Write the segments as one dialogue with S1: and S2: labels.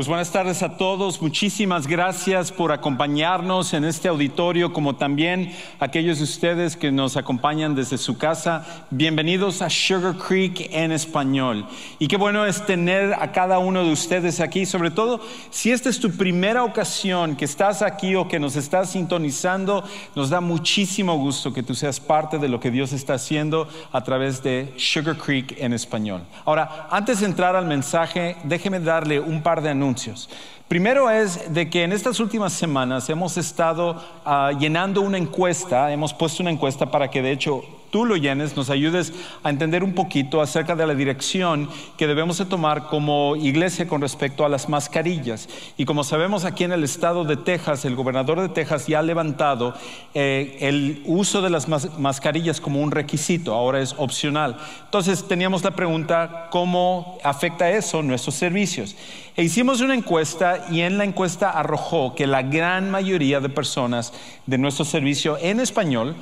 S1: Pues buenas tardes a todos. Muchísimas gracias por acompañarnos en este auditorio, como también aquellos de ustedes que nos acompañan desde su casa. Bienvenidos a Sugar Creek en español. Y qué bueno es tener a cada uno de ustedes aquí, sobre todo si esta es tu primera ocasión que estás aquí o que nos estás sintonizando. Nos da muchísimo gusto que tú seas parte de lo que Dios está haciendo a través de Sugar Creek en español. Ahora, antes de entrar al mensaje, déjeme darle un par de anuncios. Primero es de que en estas últimas semanas hemos estado llenando una encuesta, hemos puesto una encuesta para que de hecho tú lo llenes, nos ayudes a entender un poquito acerca de la dirección que debemos de tomar como iglesia con respecto a las mascarillas. Y como sabemos, aquí en el estado de Texas, el gobernador de Texas ya ha levantado el uso de las mascarillas como un requisito, ahora es opcional. Entonces teníamos la pregunta, ¿cómo afecta eso nuestros servicios? E hicimos una encuesta y en la encuesta arrojó que la gran mayoría de personas de nuestro servicio en español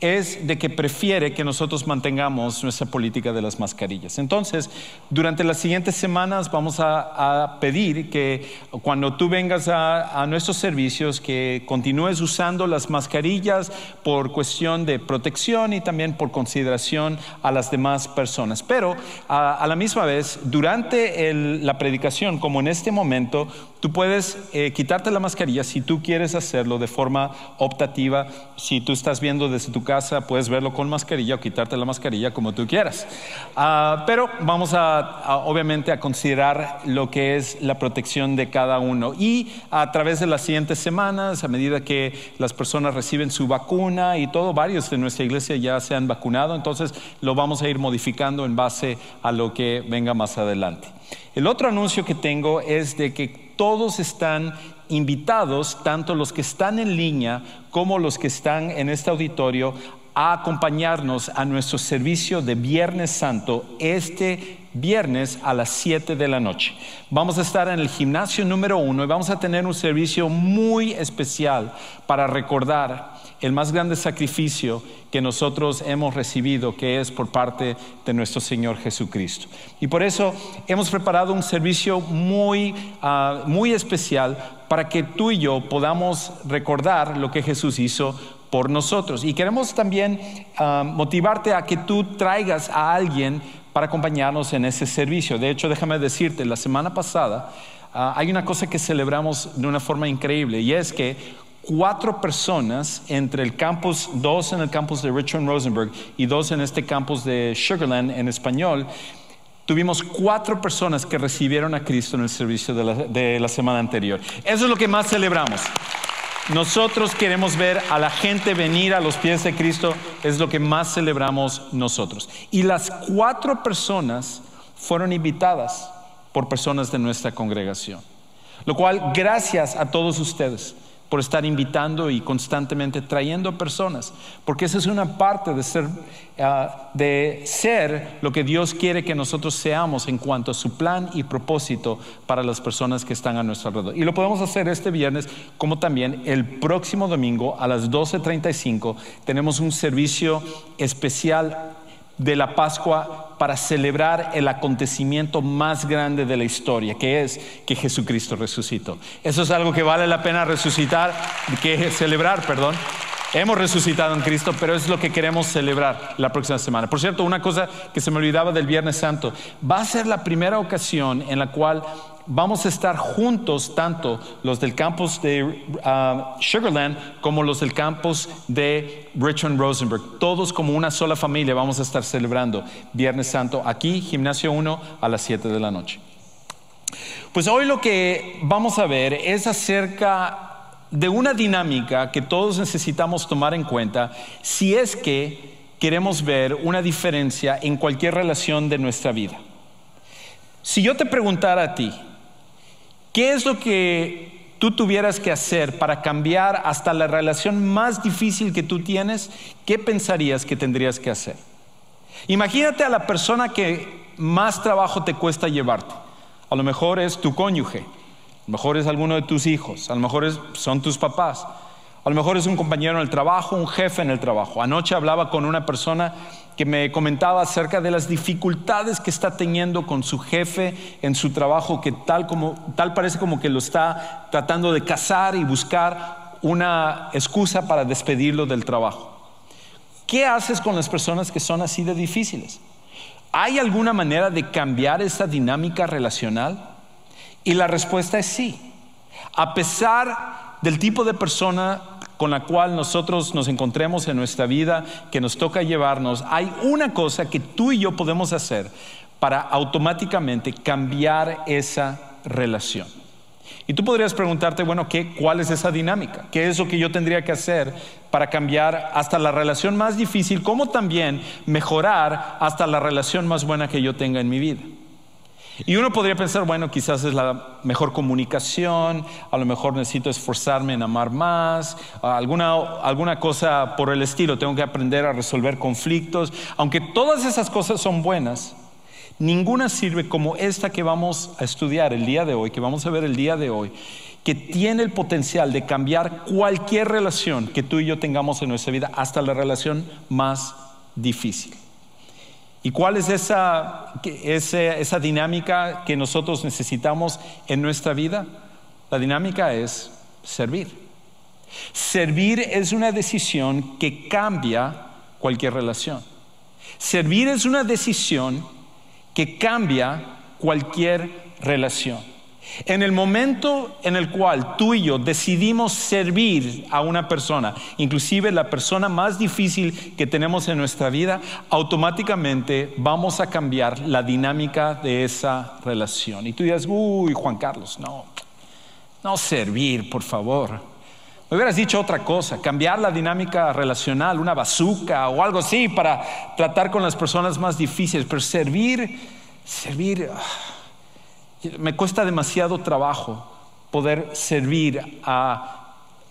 S1: es de que prefiere que nosotros mantengamos nuestra política de las mascarillas. Entonces, durante las siguientes semanas vamos a pedir que cuando tú vengas a nuestros servicios, que continúes usando las mascarillas por cuestión de protección y también por consideración a las demás personas. Pero a la misma vez, durante la predicación, como en este momento, tú puedes quitarte la mascarilla si tú quieres hacerlo de forma optativa. Si tú estás viendo desde tu casa, puedes verlo con mascarilla o quitarte la mascarilla como tú quieras. Pero vamos obviamente a considerar lo que es la protección de cada uno. Y a través de las siguientes semanas, a medida que las personas reciben su vacuna y todo, varios de nuestra iglesia ya se han vacunado, entonces lo vamos a ir modificando en base a lo que venga más adelante. El otro anuncio que tengo es de que todos están invitados, tanto los que están en línea como los que están en este auditorio, a acompañarnos a nuestro servicio de Viernes Santo este viernes a las 7 de la noche. Vamos a estar en el gimnasio número 1 y vamos a tener un servicio muy especial para recordar el más grande sacrificio que nosotros hemos recibido, que es por parte de nuestro Señor Jesucristo. Y por eso hemos preparado un servicio muy especial para que tú y yo podamos recordar lo que Jesús hizo por nosotros. Y queremos también motivarte a que tú traigas a alguien para acompañarnos en ese servicio. De hecho, déjame decirte, la semana pasada hay una cosa que celebramos de una forma increíble, y es que 4 personas entre el campus, 2 en el campus de Richmond Rosenberg y 2 en este campus de Sugarland en español, tuvimos 4 personas que recibieron a Cristo en el servicio de la semana anterior. Eso es lo que más celebramos. Nosotros queremos ver a la gente venir a los pies de Cristo, es lo que más celebramos nosotros. Y las 4 personas fueron invitadas por personas de nuestra congregación. Lo cual, gracias a todos ustedes por estar invitando y constantemente trayendo personas, porque esa es una parte de ser lo que Dios quiere que nosotros seamos en cuanto a su plan y propósito para las personas que están a nuestro alrededor. Y lo podemos hacer este viernes, como también el próximo domingo a las 12:35 tenemos un servicio especial de la Pascua para celebrar el acontecimiento más grande de la historia, que es que Jesucristo resucitó. Eso es algo que vale la pena celebrar. Hemos resucitado en Cristo, pero es lo que queremos celebrar la próxima semana. Por cierto, una cosa que se me olvidaba del Viernes Santo, va a ser la primera ocasión en la cual vamos a estar juntos, tanto los del campus de Sugarland como los del campus de Richmond Rosenberg. Todos como una sola familia vamos a estar celebrando Viernes Santo aquí, Gimnasio 1, a las 7 de la noche. Pues hoy lo que vamos a ver es acerca de una dinámica que todos necesitamos tomar en cuenta si es que queremos ver una diferencia en cualquier relación de nuestra vida. Si yo te preguntara a ti, ¿qué es lo que tú tuvieras que hacer para cambiar hasta la relación más difícil que tú tienes? ¿Qué pensarías que tendrías que hacer? Imagínate a la persona que más trabajo te cuesta llevarte. A lo mejor es tu cónyuge, a lo mejor es alguno de tus hijos, a lo mejor son tus papás, A lo mejor es un compañero en el trabajo, un jefe en el trabajo. Anoche hablaba con una persona que me comentaba acerca de las dificultades que está teniendo con su jefe en su trabajo, que tal parece como que lo está tratando de cazar y buscar una excusa para despedirlo del trabajo. ¿Qué haces con las personas que son así de difíciles? ¿Hay alguna manera de cambiar esa dinámica relacional? Y la respuesta es sí. A pesar del tipo de persona con la cual nosotros nos encontremos en nuestra vida, que nos toca llevarnos, hay una cosa que tú y yo podemos hacer para automáticamente cambiar esa relación. Y tú podrías preguntarte, bueno, ¿cuál es esa dinámica? ¿Qué es lo que yo tendría que hacer para cambiar hasta la relación más difícil, como también mejorar hasta la relación más buena que yo tenga en mi vida? Y uno podría pensar, bueno, quizás es la mejor comunicación, a lo mejor necesito esforzarme en amar más, alguna cosa por el estilo, tengo que aprender a resolver conflictos. Aunque todas esas cosas son buenas, ninguna sirve como esta que vamos a estudiar el día de hoy, que vamos a ver el día de hoy, que tiene el potencial de cambiar cualquier relación que tú y yo tengamos en nuestra vida, hasta la relación más difícil. ¿Y cuál es esa dinámica que nosotros necesitamos en nuestra vida? La dinámica es servir. Servir es una decisión que cambia cualquier relación. Servir es una decisión que cambia cualquier relación. En el momento en el cual tú y yo decidimos servir a una persona, inclusive la persona más difícil que tenemos en nuestra vida, automáticamente vamos a cambiar la dinámica de esa relación. Y tú dirás, uy, Juan Carlos, no servir, por favor. Me hubieras dicho otra cosa, cambiar la dinámica relacional, una bazooka o algo así para tratar con las personas más difíciles. Pero servir, me cuesta demasiado trabajo poder servir a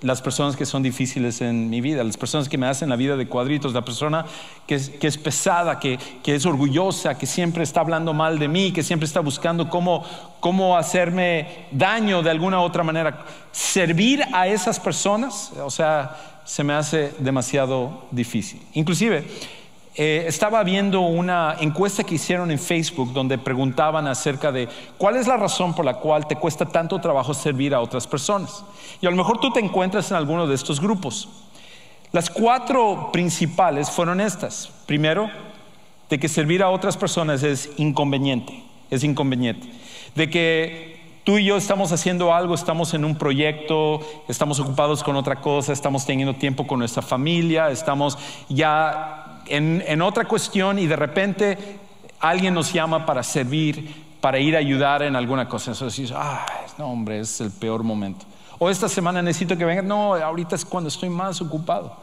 S1: las personas que son difíciles en mi vida, las personas que me hacen la vida de cuadritos, la persona que es pesada, que es orgullosa, que siempre está hablando mal de mí, que siempre está buscando cómo hacerme daño de alguna otra manera. Servir a esas personas, se me hace demasiado difícil. Inclusive, estaba viendo una encuesta que hicieron en Facebook donde preguntaban acerca de cuál es la razón por la cual te cuesta tanto trabajo servir a otras personas. Y a lo mejor tú te encuentras en alguno de estos grupos. Las 4 principales fueron estas. Primero, de que servir a otras personas es inconveniente. De que tú y yo estamos haciendo algo, estamos en un proyecto, estamos ocupados con otra cosa, estamos teniendo tiempo con nuestra familia, estamos ya en otra cuestión y de repente alguien nos llama para servir, para ir a ayudar en alguna cosa. Entonces dices, no hombre, es el peor momento. O esta semana necesito que venga. No, ahorita es cuando estoy más ocupado.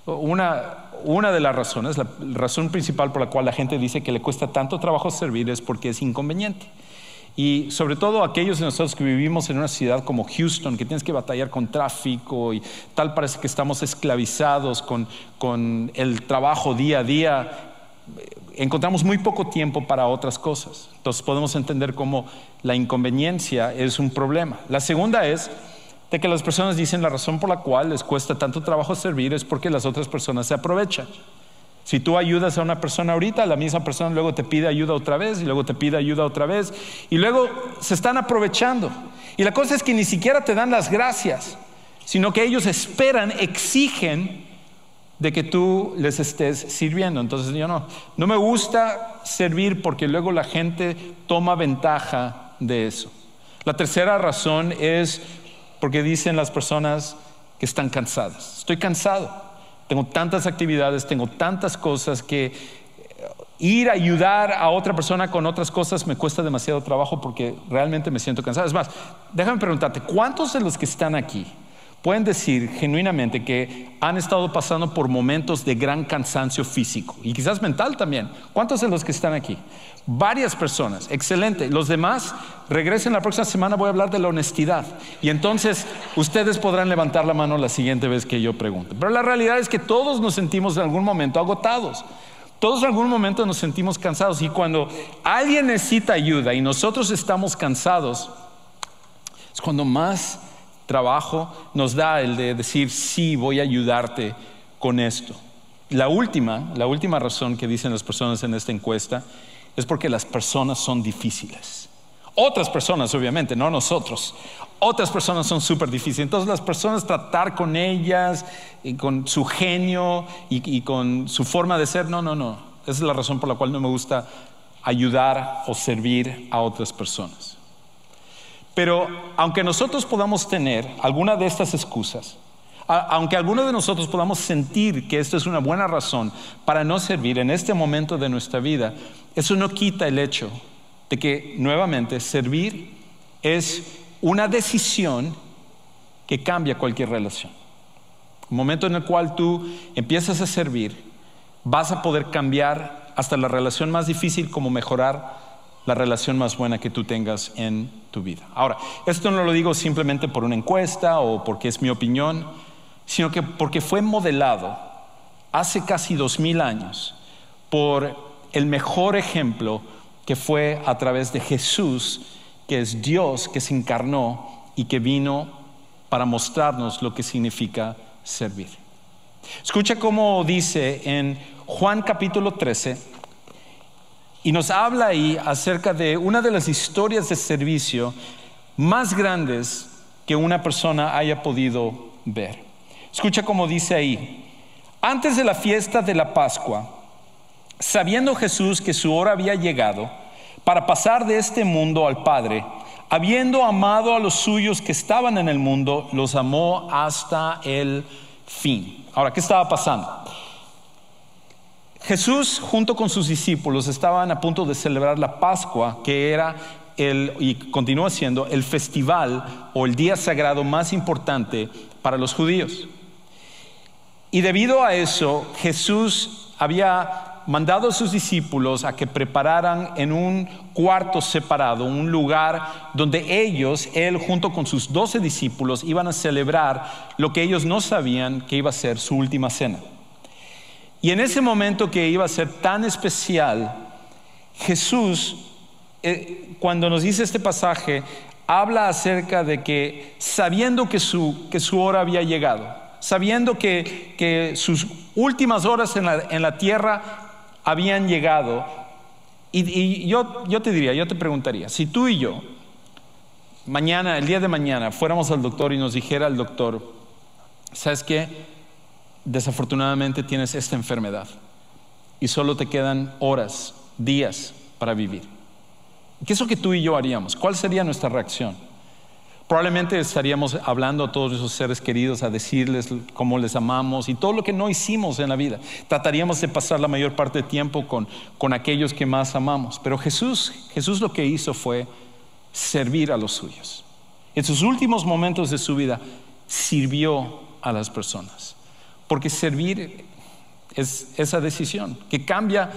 S1: Una de las razones, la razón principal por la cual la gente dice que le cuesta tanto trabajo servir es porque es inconveniente. Y sobre todo aquellos de nosotros que vivimos en una ciudad como Houston, que tienes que batallar con tráfico y tal, parece que estamos esclavizados con el trabajo día a día, encontramos muy poco tiempo para otras cosas. Entonces podemos entender cómo la inconveniencia es un problema. La segunda es de que las personas dicen la razón por la cual les cuesta tanto trabajo servir es porque las otras personas se aprovechan. Si tú ayudas a una persona ahorita, la misma persona luego te pide ayuda otra vez y luego te pide ayuda otra vez y luego se están aprovechando. Y la cosa es que ni siquiera te dan las gracias, sino que ellos exigen de que tú les estés sirviendo. Entonces yo no me gusta servir porque luego la gente toma ventaja de eso. La tercera razón es porque dicen las personas que están cansadas. Estoy cansado. Tengo tantas actividades, tengo tantas cosas que ir a ayudar a otra persona con otras cosas me cuesta demasiado trabajo porque realmente me siento cansado. Es más, déjame preguntarte, ¿cuántos de los que están aquí pueden decir genuinamente que han estado pasando por momentos de gran cansancio físico y quizás mental también? ¿Cuántos de los que están aquí? Varias personas, excelente. Los demás regresen la próxima semana, voy a hablar de la honestidad y entonces ustedes podrán levantar la mano la siguiente vez que yo pregunte. Pero la realidad es que todos nos sentimos en algún momento agotados, todos en algún momento nos sentimos cansados y cuando alguien necesita ayuda y nosotros estamos cansados es cuando más trabajo nos da el de decir, sí, voy a ayudarte con esto. La última razón que dicen las personas en esta encuesta es porque las personas son difíciles. Otras personas, obviamente, no nosotros. Otras personas son súper difíciles. Entonces las personas, tratar con ellas, y con su genio y con su forma de ser, no. Esa es la razón por la cual no me gusta ayudar o servir a otras personas. Pero aunque nosotros podamos tener alguna de estas excusas, aunque alguno de nosotros podamos sentir que esto es una buena razón para no servir en este momento de nuestra vida, eso no quita el hecho de que nuevamente servir es una decisión que cambia cualquier relación. El momento en el cual tú empiezas a servir, vas a poder cambiar hasta la relación más difícil como mejorar la relación más buena que tú tengas en tu vida. Ahora, esto no lo digo simplemente por una encuesta o porque es mi opinión, sino que porque fue modelado hace casi 2000 años por el mejor ejemplo que fue a través de Jesús, que es Dios que se encarnó y que vino para mostrarnos lo que significa servir. Escucha cómo dice en Juan capítulo 13, y nos habla ahí acerca de una de las historias de servicio más grandes que una persona haya podido ver. Escucha cómo dice ahí: antes de la fiesta de la Pascua, sabiendo Jesús que su hora había llegado para pasar de este mundo al Padre, habiendo amado a los suyos que estaban en el mundo, los amó hasta el fin. Ahora, ¿qué estaba pasando? Jesús junto con sus discípulos estaban a punto de celebrar la Pascua, que era y continúa siendo el festival o el día sagrado más importante para los judíos. Y debido a eso, Jesús había mandado a sus discípulos a que prepararan en un cuarto separado, un lugar donde él junto con sus 12 discípulos iban a celebrar lo que ellos no sabían que iba a ser su última cena. Y en ese momento que iba a ser tan especial, Jesús, cuando nos dice este pasaje, habla acerca de que sabiendo que su hora había llegado, sabiendo que sus últimas horas en la tierra habían llegado, y yo te preguntaría, si tú y yo, el día de mañana, fuéramos al doctor y nos dijera el doctor, ¿sabes qué? Desafortunadamente tienes esta enfermedad y solo te quedan horas, días para vivir. ¿Qué es lo que tú y yo haríamos? ¿Cuál sería nuestra reacción? Probablemente estaríamos hablando a todos esos seres queridos, a decirles cómo les amamos y todo lo que no hicimos en la vida. Trataríamos de pasar la mayor parte del tiempo con aquellos que más amamos. Pero Jesús lo que hizo fue servir a los suyos. En sus últimos momentos de su vida sirvió a las personas. Porque servir es esa decisión que cambia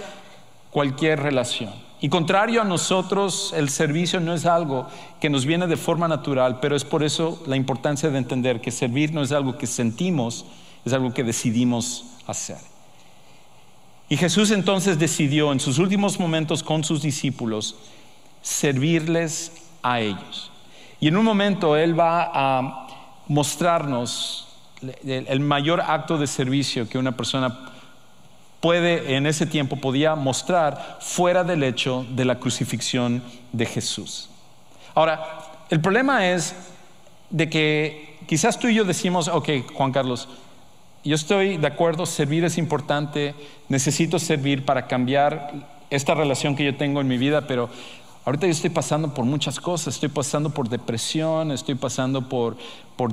S1: cualquier relación. Y contrario a nosotros, el servicio no es algo que nos viene de forma natural, pero es por eso la importancia de entender que servir no es algo que sentimos, es algo que decidimos hacer. Y Jesús entonces decidió en sus últimos momentos con sus discípulos servirles a ellos. Y en un momento Él va a mostrarnos el mayor acto de servicio que una persona en ese tiempo podía mostrar fuera del hecho de la crucifixión de Jesús. Ahora, el problema es de que quizás tú y yo decimos, ok, Juan Carlos, yo estoy de acuerdo, servir es importante, necesito servir para cambiar esta relación que yo tengo en mi vida, pero ahorita yo estoy pasando por muchas cosas, estoy pasando por depresión, estoy pasando por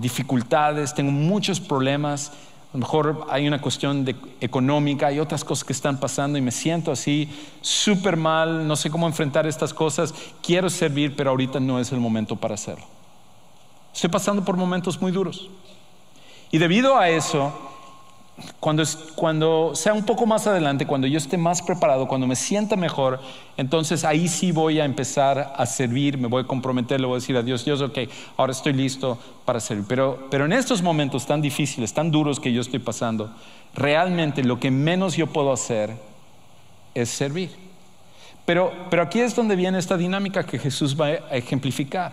S1: dificultades, tengo muchos problemas. A lo mejor hay una cuestión económica, hay otras cosas que están pasando y me siento así súper mal, no sé cómo enfrentar estas cosas, quiero servir, pero ahorita no es el momento para hacerlo. Estoy pasando por momentos muy duros. Y debido a eso, cuando sea un poco más adelante, cuando yo esté más preparado, cuando me sienta mejor, entonces ahí sí voy a empezar a servir, me voy a comprometer, le voy a decir a Dios, ok, ahora estoy listo para servir. Pero en estos momentos tan difíciles, tan duros que yo estoy pasando, realmente lo que menos yo puedo hacer es servir. Pero aquí es donde viene esta dinámica que Jesús va a ejemplificar.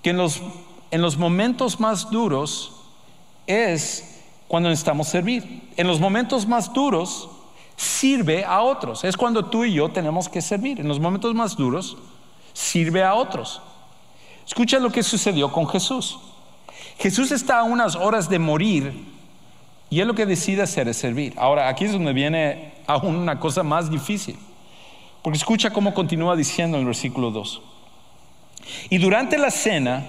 S1: Que en en los momentos más duros es cuando necesitamos servir. En los momentos más duros sirve a otros. Es cuando tú y yo tenemos que servir. En los momentos más duros sirve a otros. Escucha lo que sucedió con Jesús. Jesús está a unas horas de morir y él lo que decide hacer es servir. Ahora, aquí es donde viene aún una cosa más difícil, porque escucha cómo continúa diciendo en el versículo 2. Y durante la cena,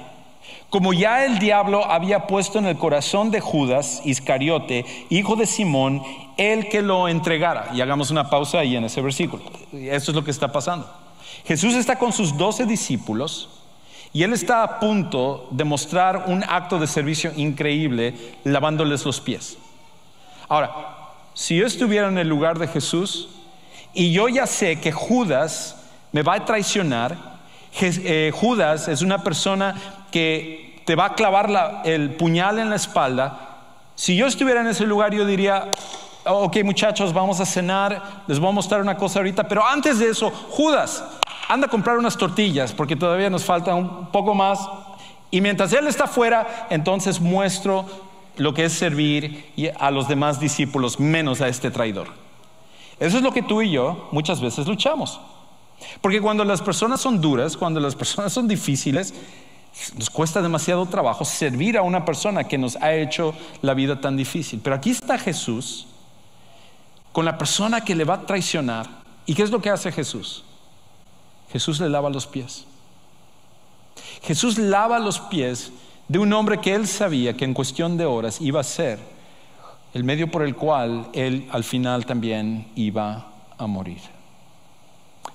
S1: como ya el diablo había puesto en el corazón de Judas Iscariote, hijo de Simón, el que lo entregara. Y hagamos una pausa ahí en ese versículo. Esto es lo que está pasando. Jesús está con sus 12 discípulos y él está a punto de mostrar un acto de servicio increíble lavándoles los pies. Ahora, si yo estuviera en el lugar de Jesús y yo ya sé que Judas me va a traicionar, Judas es una persona que te va a clavar el puñal en la espalda. Si yo estuviera en ese lugar, yo diría: ok, muchachos, vamos a cenar, les voy a mostrar una cosa ahorita, pero antes de eso, Judas, anda a comprar unas tortillas porque todavía nos falta un poco más. Y mientras él está fuera, entonces muestro lo que es servir a los demás discípulos, menos a este traidor. Eso es lo que tú y yo muchas veces luchamos. Porque cuando las personas son duras, cuando las personas son difíciles, nos cuesta demasiado trabajo servir a una persona que nos ha hecho la vida tan difícil. Pero aquí está Jesús con la persona que le va a traicionar. ¿Y qué es lo que hace Jesús? Jesús le lava los pies. Jesús lava los pies de un hombre que él sabía que en cuestión de horas iba a ser el medio por el cual él al final también iba a morir.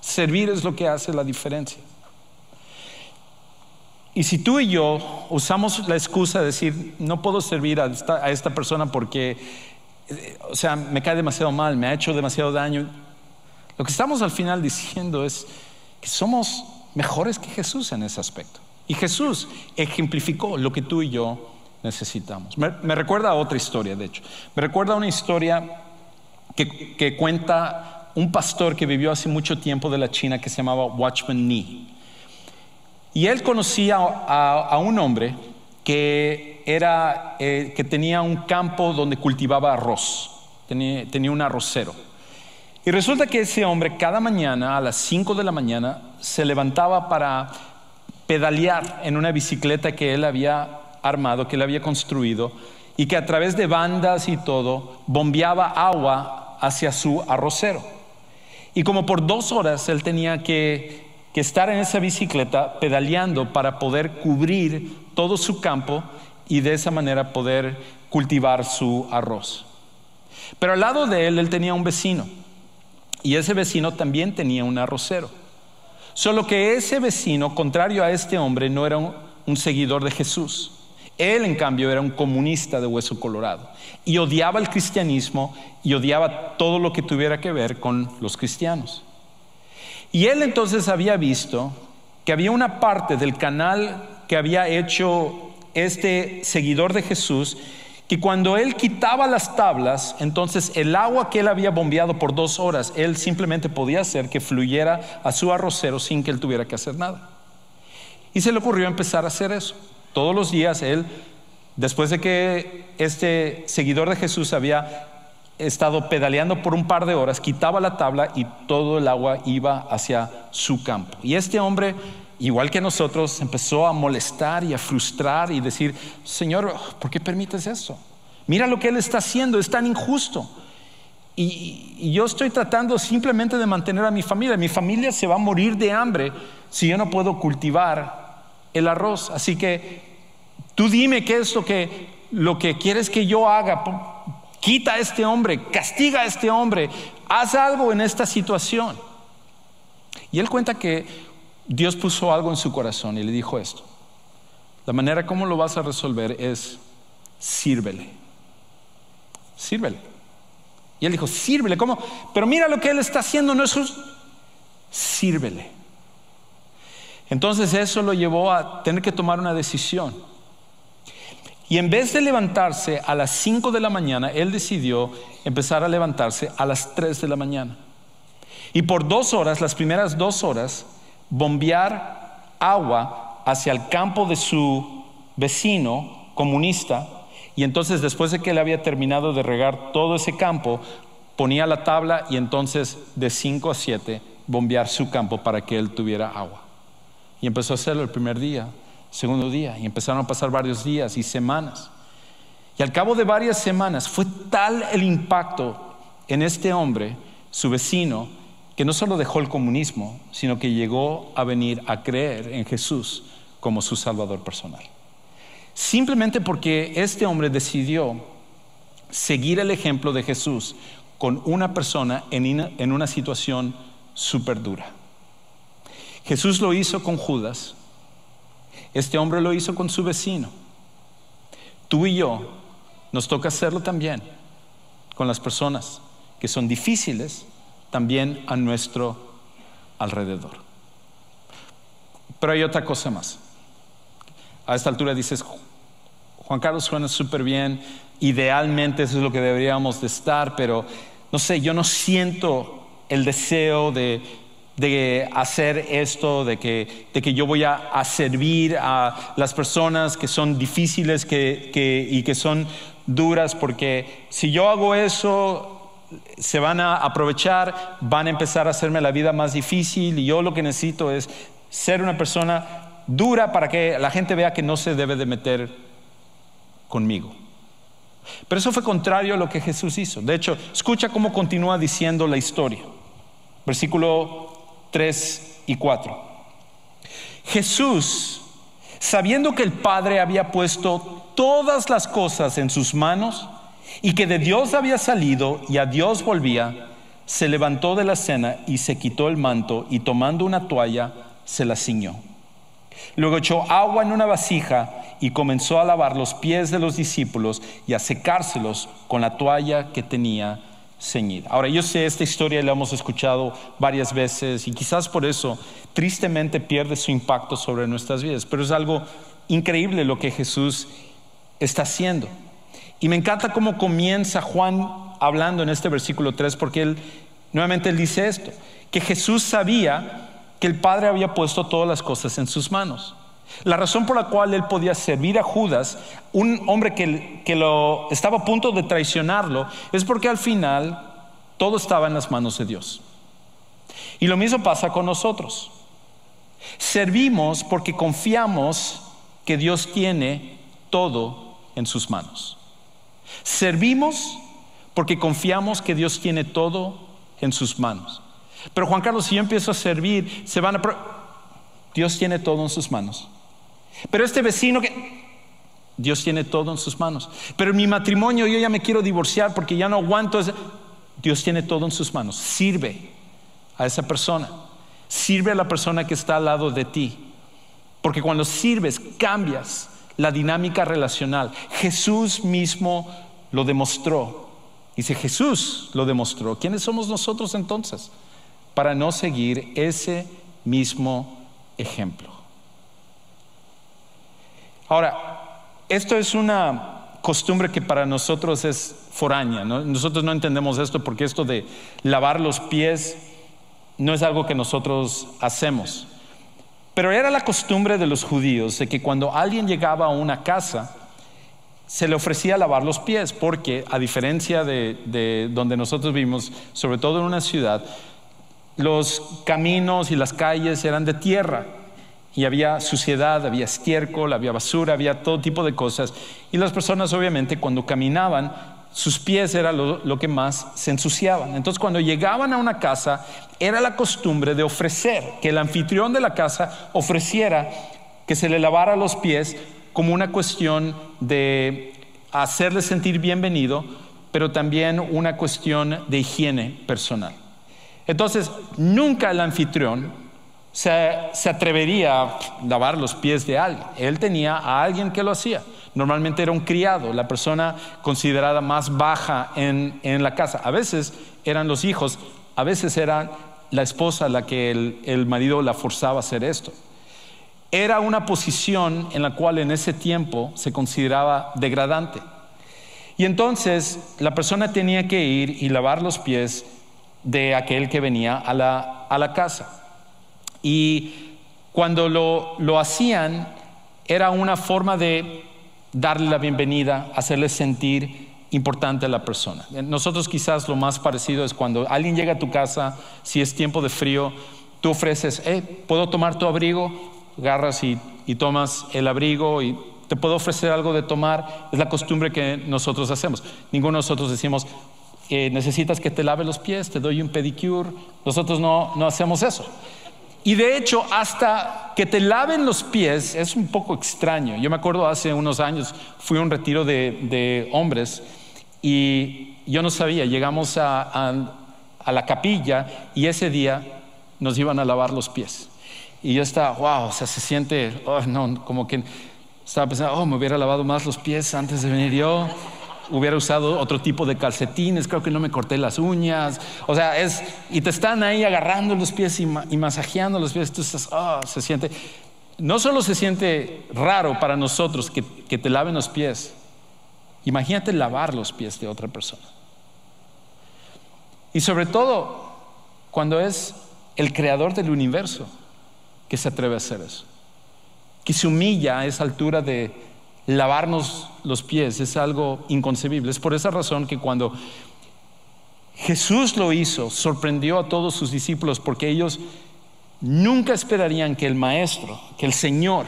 S1: Servir es lo que hace la diferencia. Y si tú y yo usamos la excusa de decir: no puedo servir a esta persona porque me cae demasiado mal, me ha hecho demasiado daño, lo que estamos al final diciendo es que somos mejores que Jesús en ese aspecto. Y Jesús ejemplificó lo que tú y yo necesitamos. Me recuerda a otra historia, de hecho. Me recuerda a una historia que cuenta un pastor que vivió hace mucho tiempo de la China, que se llamaba Watchman Nee. Y él conocía a un hombre que tenía un campo donde cultivaba arroz. Tenía un arrocero. Y resulta que ese hombre cada mañana a las 5 de la mañana se levantaba para pedalear en una bicicleta que él había armado, que él había construido, y que a través de bandas y todo bombeaba agua hacia su arrocero. Y como por 2 horas él tenía que estar en esa bicicleta pedaleando para poder cubrir todo su campo y de esa manera poder cultivar su arroz. Pero al lado de él tenía un vecino, y ese vecino también tenía un arrocero. Solo que ese vecino, contrario a este hombre, no era un seguidor de Jesús. Él, en cambio, era un comunista de hueso colorado y odiaba el cristianismo y odiaba todo lo que tuviera que ver con los cristianos. Y él entonces había visto que había una parte del canal que había hecho este seguidor de Jesús, que cuando él quitaba las tablas, entonces el agua que él había bombeado por 2 horas, él simplemente podía hacer que fluyera a su arrocero sin que él tuviera que hacer nada. Y se le ocurrió empezar a hacer eso. Todos los días él, después de que este seguidor de Jesús había estado pedaleando por un par de horas, quitaba la tabla y todo el agua iba hacia su campo. Y este hombre, igual que nosotros, empezó a molestar y a frustrar y decir: Señor, ¿por qué permites eso? Mira lo que Él está haciendo, es tan injusto. Y yo estoy tratando simplemente de mantener a mi familia. Mi familia se va a morir de hambre si yo no puedo cultivar el arroz. Así que tú dime qué es lo que quieres que yo haga. Quita a este hombre, castiga a este hombre, haz algo en esta situación. Y él cuenta que Dios puso algo en su corazón y le dijo esto: la manera como lo vas a resolver es sírvele. Sírvele. Y él dijo: sírvele, ¿cómo? Pero mira lo que él está haciendo, no es justo. Sírvele. Entonces eso lo llevó a tener que tomar una decisión. Y en vez de levantarse a las 5 de la mañana, él decidió empezar a levantarse a las 3 de la mañana. Y por 2 horas, las primeras 2 horas, bombear agua hacia el campo de su vecino comunista, y entonces después de que él había terminado de regar todo ese campo, ponía la tabla y entonces de 5 a 7 bombear su campo para que él tuviera agua. Y empezó a hacerlo el primer día, segundo día, y empezaron a pasar varios días y semanas. Y al cabo de varias semanas fue tal el impacto en este hombre, su vecino, que no solo dejó el comunismo, sino que llegó a venir a creer en Jesús como su Salvador personal. Simplemente porque este hombre decidió seguir el ejemplo de Jesús con una persona en una situación súper dura. Jesús lo hizo con Judas. Este hombre lo hizo con su vecino. Tú y yo nos toca hacerlo también con las personas que son difíciles también a nuestro alrededor. Pero hay otra cosa más. A esta altura dices, Juan Carlos, suena súper bien, idealmente eso es lo que deberíamos de estar, pero no sé, yo no siento el deseo de hacer esto, de que yo voy a servir a las personas que son difíciles y que son duras, porque si yo hago eso, se van a aprovechar, van a empezar a hacerme la vida más difícil, y yo lo que necesito es ser una persona dura para que la gente vea que no se debe de meter conmigo. Pero eso fue contrario a lo que Jesús hizo. De hecho, escucha cómo continúa diciendo la historia. Versículo 3 y 4. Jesús, sabiendo que el Padre había puesto todas las cosas en sus manos y que de Dios había salido y a Dios volvía, se levantó de la cena y se quitó el manto, y tomando una toalla se la ciñó. Luego echó agua en una vasija y comenzó a lavar los pies de los discípulos y a secárselos con la toalla que tenía ceñida. Ahora, yo sé, esta historia la hemos escuchado varias veces y quizás por eso tristemente pierde su impacto sobre nuestras vidas, pero es algo increíble lo que Jesús está haciendo. Y me encanta cómo comienza Juan hablando en este versículo 3, porque él dice esto, que Jesús sabía que el Padre había puesto todas las cosas en sus manos. La razón por la cual él podía servir a Judas, un hombre que lo estaba a punto de traicionarlo, es porque al final todo estaba en las manos de Dios. Y lo mismo pasa con nosotros. Servimos porque confiamos que Dios tiene todo en sus manos. Servimos porque confiamos que Dios tiene todo en sus manos. Pero Juan Carlos, si yo empiezo a servir, Dios tiene todo en sus manos. Pero este vecino Dios tiene todo en sus manos. Pero en mi matrimonio yo ya me quiero divorciar porque ya no aguanto. Dios tiene todo en sus manos. Sirve a esa persona. Sirve a la persona que está al lado de ti. Porque cuando sirves, cambias la dinámica relacional. Jesús mismo lo demostró. Dice, Jesús lo demostró. ¿Quiénes somos nosotros entonces para no seguir ese mismo ejemplo? Ahora, esto es una costumbre que para nosotros es foránea, ¿no? Nosotros no entendemos esto porque esto de lavar los pies no es algo que nosotros hacemos. Pero era la costumbre de los judíos de que cuando alguien llegaba a una casa, se le ofrecía lavar los pies, porque a diferencia de donde nosotros vivimos, sobre todo en una ciudad, los caminos y las calles eran de tierra y había suciedad, había estiércol, había basura, había todo tipo de cosas, y las personas obviamente cuando caminaban, sus pies era lo que más se ensuciaban. Entonces cuando llegaban a una casa, era la costumbre de ofrecer, que el anfitrión de la casa ofreciera que se le lavara los pies, como una cuestión de hacerle sentir bienvenido, pero también una cuestión de higiene personal. Entonces, nunca el anfitrión se atrevería a lavar los pies de alguien. Él tenía a alguien que lo hacía. Normalmente era un criado, la persona considerada más baja en la casa. A veces eran los hijos, a veces era la esposa la que el marido la forzaba a hacer esto. Era una posición en la cual en ese tiempo se consideraba degradante. Y entonces la persona tenía que ir y lavar los pies de aquel que venía a la casa. Y cuando lo hacían, era una forma de darle la bienvenida, hacerle sentir importante a la persona. Nosotros quizás lo más parecido es cuando alguien llega a tu casa, si es tiempo de frío, tú ofreces, ¿puedo tomar tu abrigo? Agarras y tomas el abrigo y te puedo ofrecer algo de tomar. Es la costumbre que nosotros hacemos. Ninguno de nosotros decimos, necesitas que te lave los pies, te doy un pedicure. Nosotros no hacemos eso. Y de hecho, hasta que te laven los pies es un poco extraño. Yo me acuerdo hace unos años, fui a un retiro de hombres y yo no sabía, llegamos a la capilla y ese día nos iban a lavar los pies. Y yo estaba, wow, o sea, se siente, como que estaba pensando, me hubiera lavado más los pies antes de venir yo. Hubiera usado otro tipo de calcetines, creo que no me corté las uñas. O sea, y te están ahí agarrando los pies y masajeando los pies. Entonces, se siente, no solo se siente raro para nosotros que te laven los pies. Imagínate lavar los pies de otra persona. Y sobre todo, cuando es el creador del universo que se atreve a hacer eso. Que se humilla a esa altura de lavarnos los pies, es algo inconcebible. Es por esa razón que cuando Jesús lo hizo, sorprendió a todos sus discípulos, porque ellos nunca esperarían que el Maestro, que el Señor,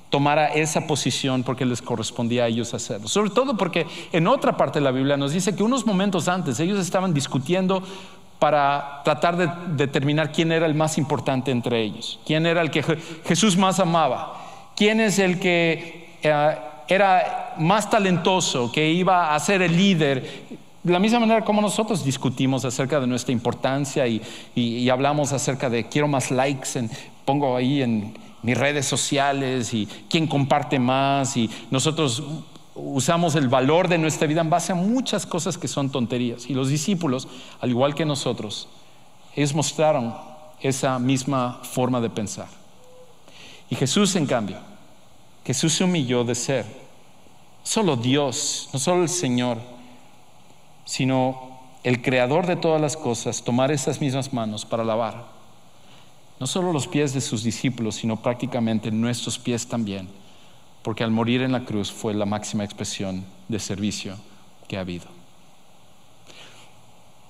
S1: tomara esa posición porque les correspondía a ellos hacerlo. Sobre todo porque en otra parte de la Biblia nos dice que unos momentos antes ellos estaban discutiendo para tratar de determinar quién era el más importante entre ellos, quién era el que Jesús más amaba, quién es el que era más talentoso, que iba a ser el líder. De la misma manera como nosotros discutimos acerca de nuestra importancia y hablamos acerca de quiero más likes, pongo ahí en mis redes sociales y quién comparte más, y nosotros usamos el valor de nuestra vida en base a muchas cosas que son tonterías. Y los discípulos, al igual que nosotros, ellos mostraron esa misma forma de pensar. Y Jesús, en cambio, Jesús se humilló de ser solo Dios, no solo el Señor, sino el creador de todas las cosas, tomar esas mismas manos para lavar no solo los pies de sus discípulos, sino prácticamente nuestros pies también, porque al morir en la cruz fue la máxima expresión de servicio que ha habido.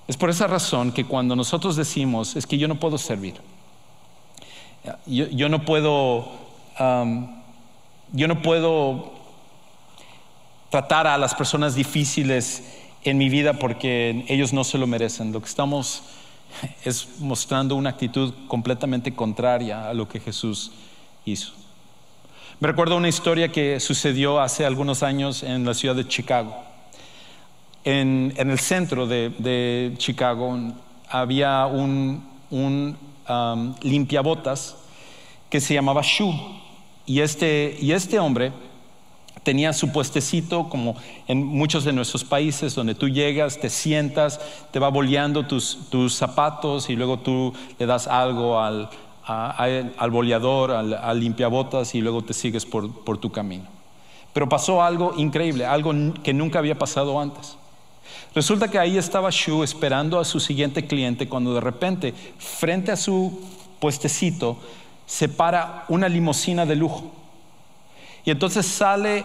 S1: Es por esa razón que cuando nosotros decimos, es que yo no puedo servir, yo no puedo tratar a las personas difíciles en mi vida porque ellos no se lo merecen, lo que estamos es mostrando una actitud completamente contraria a lo que Jesús hizo. Me recuerdo una historia que sucedió hace algunos años en la ciudad de Chicago. En el centro de Chicago había un limpiabotas que se llamaba Shoe, y este hombre tenía su puestecito como en muchos de nuestros países, donde tú llegas, te sientas, te va boleando tus zapatos y luego tú le das algo al boleador, al limpiabotas, y luego te sigues por tu camino. Pero pasó algo increíble, algo que nunca había pasado antes. Resulta que ahí estaba Shu esperando a su siguiente cliente, cuando de repente, frente a su puestecito, se para una limusina de lujo. Y entonces sale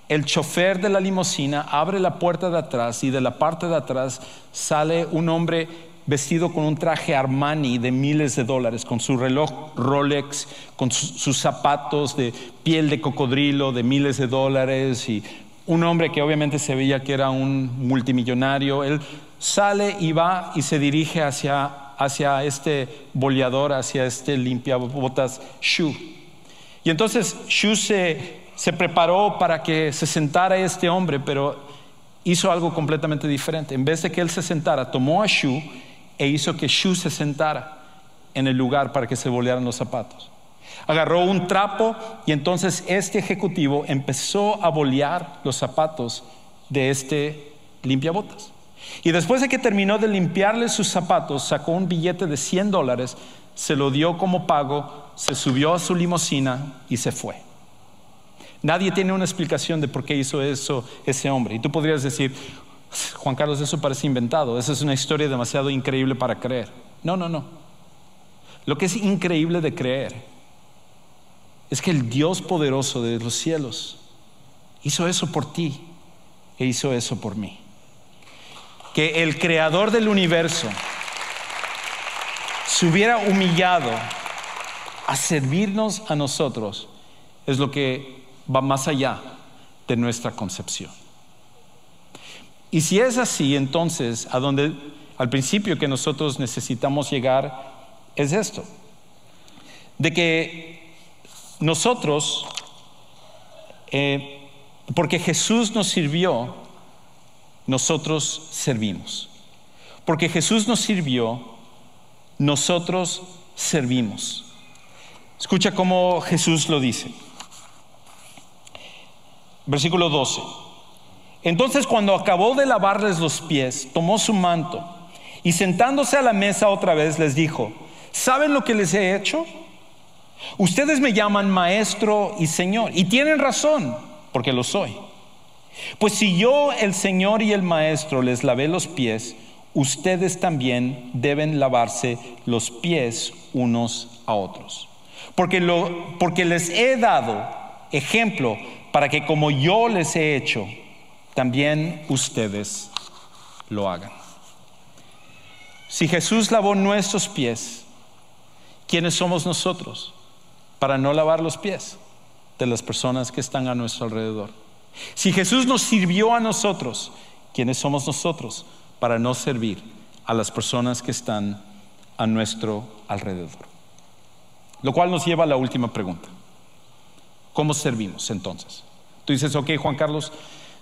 S1: el chofer de la limusina, abre la puerta de atrás, y de la parte de atrás sale un hombre vestido con un traje Armani de miles de dólares, con su reloj Rolex, con sus zapatos de piel de cocodrilo de miles de dólares, y un hombre que obviamente se veía que era un multimillonario. Él sale y va y se dirige hacia este boleador, hacia este limpiabotas Shu. Y entonces Shu se preparó para que se sentara este hombre, pero hizo algo completamente diferente. En vez de que él se sentara, tomó a Shu e hizo que Shu se sentara en el lugar para que se bolearan los zapatos. Agarró un trapo y entonces este ejecutivo empezó a bolear los zapatos de este limpiabotas. Y después de que terminó de limpiarle sus zapatos, sacó un billete de $100, se lo dio como pago, se subió a su limusina y se fue. Nadie tiene una explicación de por qué hizo eso ese hombre. Y tú podrías decir, Juan Carlos, eso parece inventado, esa es una historia demasiado increíble para creer. No. Lo que es increíble de creer es que el Dios poderoso de los cielos hizo eso por ti e hizo eso por mí. Que el creador del universo se hubiera humillado a servirnos a nosotros es lo que va más allá de nuestra concepción. Y si es así, entonces al principio que nosotros necesitamos llegar es esto, de que nosotros, porque Jesús nos sirvió, nosotros servimos. Porque Jesús nos sirvió, nosotros servimos. Escucha cómo Jesús lo dice. Versículo 12. Entonces, cuando acabó de lavarles los pies, tomó su manto y sentándose a la mesa otra vez les dijo: ¿saben lo que les he hecho? Ustedes me llaman maestro y señor, y tienen razón, porque lo soy. Pues si yo, el Señor y el Maestro, les lavé los pies, ustedes también deben lavarse los pies unos a otros. Porque les he dado ejemplo para que como yo les he hecho, también ustedes lo hagan. Si Jesús lavó nuestros pies, ¿quiénes somos nosotros para no lavar los pies de las personas que están a nuestro alrededor? Si Jesús nos sirvió a nosotros, ¿quiénes somos nosotros para no servir a las personas que están a nuestro alrededor? Lo cual nos lleva a la última pregunta: ¿cómo servimos entonces? Tú dices: ok, Juan Carlos,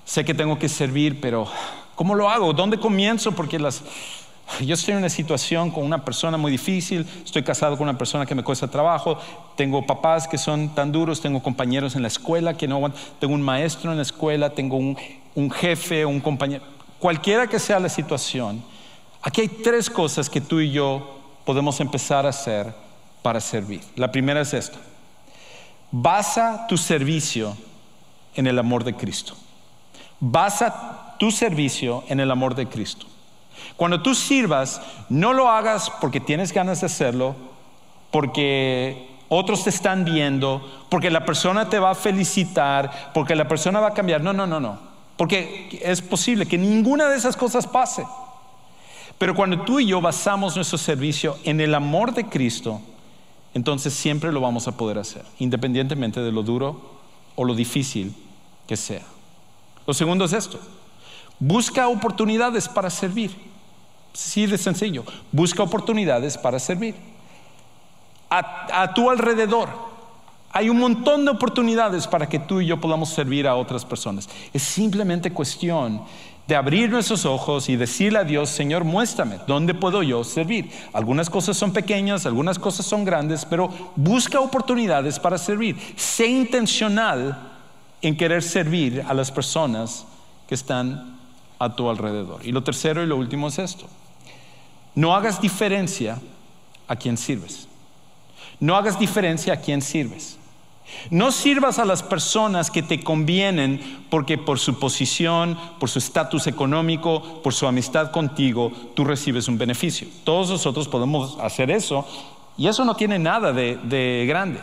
S1: sé que tengo que servir, pero ¿cómo lo hago? ¿Dónde comienzo? Porque yo estoy en una situación con una persona muy difícil, estoy casado con una persona que me cuesta trabajo, tengo papás que son tan duros, tengo compañeros en la escuela que no aguantan, tengo un maestro en la escuela, tengo un jefe, un compañero. Cualquiera que sea la situación, aquí hay tres cosas que tú y yo podemos empezar a hacer para servir. La primera es esta: basa tu servicio en el amor de Cristo. Basa tu servicio en el amor de Cristo. Cuando tú sirvas, no lo hagas porque tienes ganas de hacerlo, porque otros te están viendo, porque la persona te va a felicitar, porque la persona va a cambiar. No. Porque es posible que ninguna de esas cosas pase. Pero cuando tú y yo basamos nuestro servicio en el amor de Cristo, entonces siempre lo vamos a poder hacer, independientemente de lo duro o lo difícil que sea. Lo segundo es esto: busca oportunidades para servir. Sí, de sencillo. Busca oportunidades para servir. A tu alrededor hay un montón de oportunidades para que tú y yo podamos servir a otras personas. Es simplemente cuestión de abrir nuestros ojos y decirle a Dios: Señor, muéstrame dónde puedo yo servir. Algunas cosas son pequeñas, algunas cosas son grandes, pero busca oportunidades para servir. Sé intencional en querer servir a las personas que están a tu alrededor. Y lo tercero y lo último es esto: no hagas diferencia a quien sirves. No hagas diferencia a quien sirves. No sirvas a las personas que te convienen porque por su posición, por su estatus económico, por su amistad contigo, tú recibes un beneficio. Todos nosotros podemos hacer eso y eso no tiene nada de grande.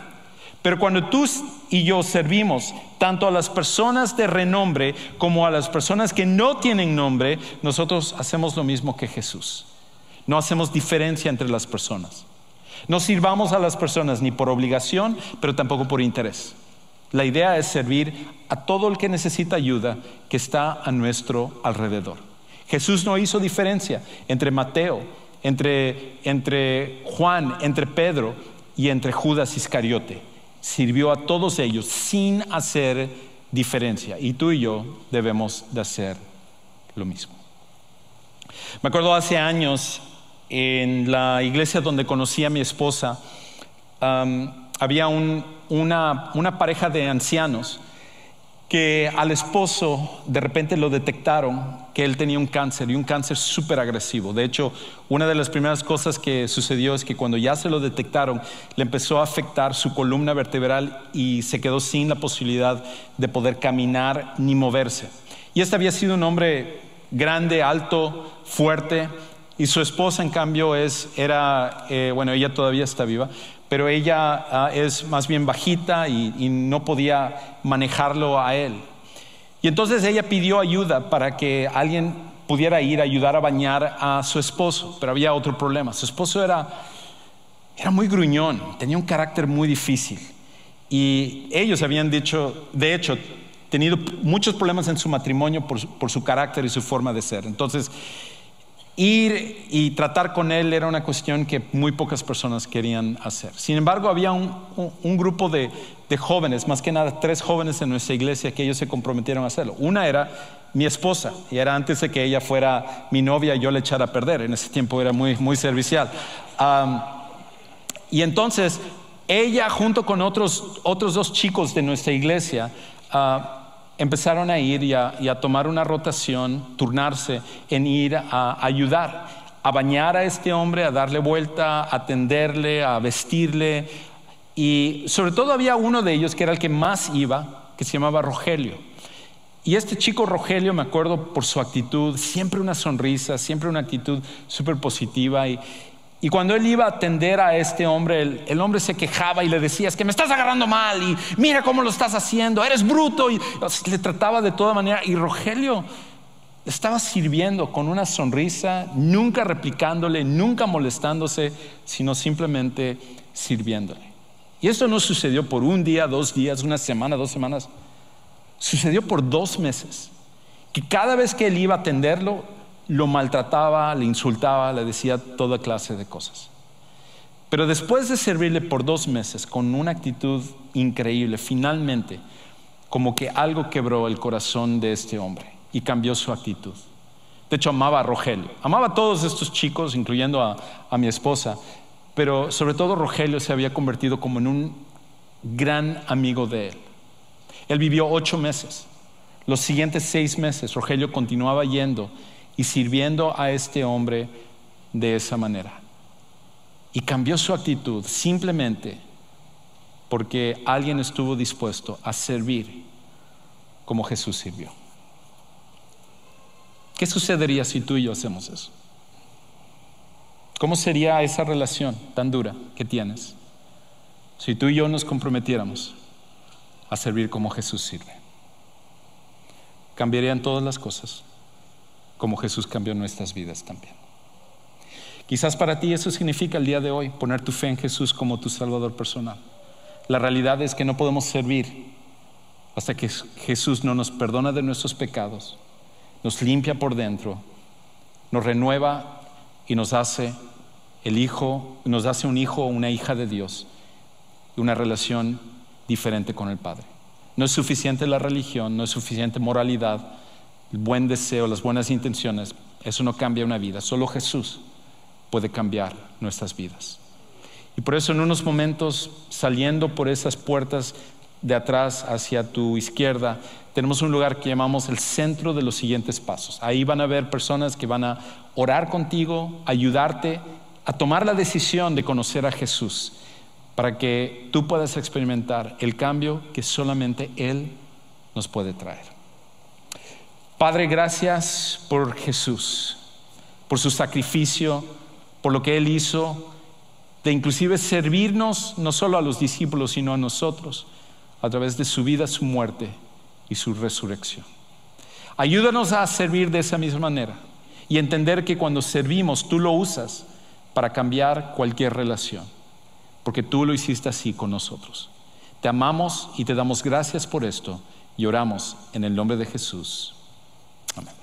S1: Pero cuando tú y yo servimos tanto a las personas de renombre como a las personas que no tienen nombre, nosotros hacemos lo mismo que Jesús. No hacemos diferencia entre las personas. No sirvamos a las personas ni por obligación, pero tampoco por interés. La idea es servir a todo el que necesita ayuda, que está a nuestro alrededor. Jesús no hizo diferencia entre Mateo, entre Juan, entre Pedro y entre Judas Iscariote. Sirvió a todos ellos sin hacer diferencia, y tú y yo debemos de hacer lo mismo. Me acuerdo hace años, en la iglesia donde conocí a mi esposa, había una pareja de ancianos que al esposo de repente lo detectaron que él tenía un cáncer, y un cáncer súper agresivo. De hecho, una de las primeras cosas que sucedió es que cuando ya se lo detectaron, le empezó a afectar su columna vertebral y se quedó sin la posibilidad de poder caminar ni moverse. Y este había sido un hombre grande, alto, fuerte, y su esposa en cambio ella todavía está viva, pero ella es más bien bajita y no podía manejarlo a él. Y entonces ella pidió ayuda para que alguien pudiera ir a ayudar a bañar a su esposo, pero había otro problema. Su esposo era muy gruñón, tenía un carácter muy difícil y ellos habían dicho, de hecho, tenido muchos problemas en su matrimonio por su carácter y su forma de ser. Entonces, ir y tratar con él era una cuestión que muy pocas personas querían hacer. Sin embargo, había un grupo de jóvenes, más que nada 3 jóvenes en nuestra iglesia, que ellos se comprometieron a hacerlo. Una era mi esposa, y era antes de que ella fuera mi novia y yo le echara a perder. En ese tiempo era muy, muy servicial. Y entonces ella, junto con otros 2 chicos de nuestra iglesia, empezaron a ir y a tomar una rotación, turnarse en ir a ayudar, a bañar a este hombre, a darle vuelta, a atenderle, a vestirle. Y sobre todo había uno de ellos que era el que más iba, que se llamaba Rogelio. Y este chico Rogelio, me acuerdo por su actitud, siempre una sonrisa, siempre una actitud súper positiva. Y cuando él iba a atender a este hombre, el hombre se quejaba y le decía: es que me estás agarrando mal y mira cómo lo estás haciendo, eres bruto. Y le trataba de toda manera. Y Rogelio estaba sirviendo con una sonrisa, nunca replicándole, nunca molestándose, sino simplemente sirviéndole. Y esto no sucedió por un día, 2 días, una semana, 2 semanas. Sucedió por 2 meses. Que cada vez que él iba a atenderlo, lo maltrataba, le insultaba, le decía toda clase de cosas. Pero después de servirle por 2 meses con una actitud increíble, finalmente como que algo quebró el corazón de este hombre y cambió su actitud. De hecho, amaba a Rogelio, amaba a todos estos chicos, incluyendo a mi esposa, pero sobre todo Rogelio se había convertido como en un gran amigo de él. Él vivió 8 meses. Los siguientes 6 meses Rogelio continuaba yendo y sirviendo a este hombre de esa manera. Y cambió su actitud simplemente porque alguien estuvo dispuesto a servir como Jesús sirvió. ¿Qué sucedería si tú y yo hacemos eso? ¿Cómo sería esa relación tan dura que tienes si tú y yo nos comprometiéramos a servir como Jesús sirve? Cambiarían todas las cosas, como Jesús cambió nuestras vidas también. Quizás para ti eso significa el día de hoy poner tu fe en Jesús como tu Salvador personal. La realidad es que no podemos servir hasta que Jesús no nos perdona de nuestros pecados, nos limpia por dentro, nos renueva y nos hace un hijo o una hija de Dios, y una relación diferente con el Padre. No es suficiente la religión, no es suficiente moralidad, el buen deseo, las buenas intenciones. Eso no cambia una vida. Solo Jesús puede cambiar nuestras vidas. Y por eso en unos momentos, saliendo por esas puertas de atrás hacia tu izquierda, tenemos un lugar que llamamos el centro de los siguientes pasos. Ahí van a haber personas que van a orar contigo, ayudarte a tomar la decisión de conocer a Jesús, para que tú puedas experimentar el cambio que solamente Él nos puede traer. Padre, gracias por Jesús, por su sacrificio, por lo que Él hizo, de inclusive servirnos no solo a los discípulos, sino a nosotros, a través de su vida, su muerte y su resurrección. Ayúdanos a servir de esa misma manera y entender que cuando servimos, tú lo usas para cambiar cualquier relación, porque tú lo hiciste así con nosotros. Te amamos y te damos gracias por esto y oramos en el nombre de Jesús. Amén.